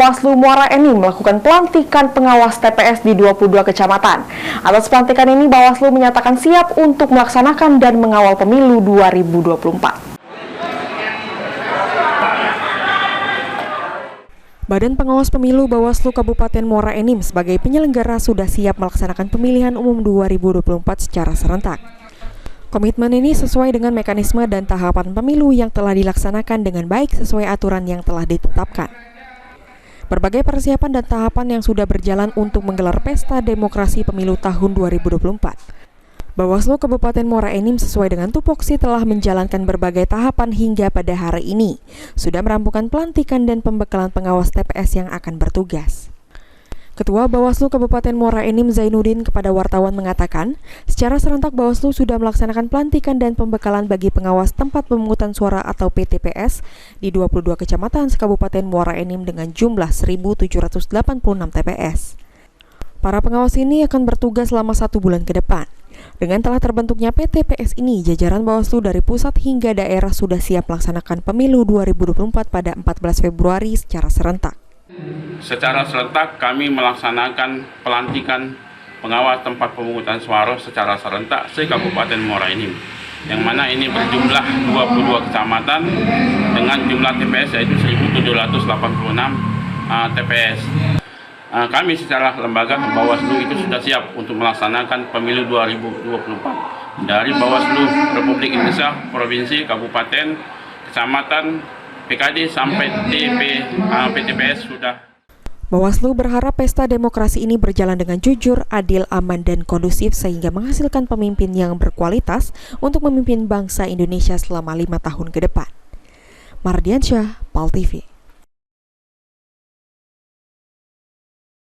Bawaslu Muara Enim melakukan pelantikan pengawas TPS di 22 kecamatan. Atas pelantikan ini, Bawaslu menyatakan siap untuk melaksanakan dan mengawal pemilu 2024. Badan Pengawas Pemilu Bawaslu Kabupaten Muara Enim sebagai penyelenggara sudah siap melaksanakan pemilihan umum 2024 secara serentak. Komitmen ini sesuai dengan mekanisme dan tahapan pemilu yang telah dilaksanakan dengan baik sesuai aturan yang telah ditetapkan. Berbagai persiapan dan tahapan yang sudah berjalan untuk menggelar pesta demokrasi pemilu tahun 2024. Bawaslu Kabupaten Muara Enim sesuai dengan tupoksi telah menjalankan berbagai tahapan hingga pada hari ini. Sudah merampungkan pelantikan dan pembekalan pengawas TPS yang akan bertugas. Ketua Bawaslu Kabupaten Muara Enim Zainuddin kepada wartawan mengatakan, secara serentak Bawaslu sudah melaksanakan pelantikan dan pembekalan bagi pengawas tempat pemungutan suara atau PTPS di 22 kecamatan se-Kabupaten Muara Enim dengan jumlah 1.786 TPS. Para pengawas ini akan bertugas selama 1 bulan ke depan. Dengan telah terbentuknya PTPS ini, jajaran Bawaslu dari pusat hingga daerah sudah siap melaksanakan pemilu 2024 pada 14 Februari secara serentak. Secara serentak kami melaksanakan pelantikan pengawas tempat pemungutan suara secara serentak se-Kabupaten Muara Enim, yang mana ini berjumlah 22 kecamatan dengan jumlah TPS yaitu 1.786 TPS. Kami secara lembaga Bawaslu itu sudah siap untuk melaksanakan pemilu 2024 dari Bawaslu Republik Indonesia, Provinsi, Kabupaten, Kecamatan, PKD sampai PTPS sudah. Bawaslu berharap pesta demokrasi ini berjalan dengan jujur, adil, aman, dan kondusif sehingga menghasilkan pemimpin yang berkualitas untuk memimpin bangsa Indonesia selama 5 tahun ke depan. Mardiansyah, PAL TV.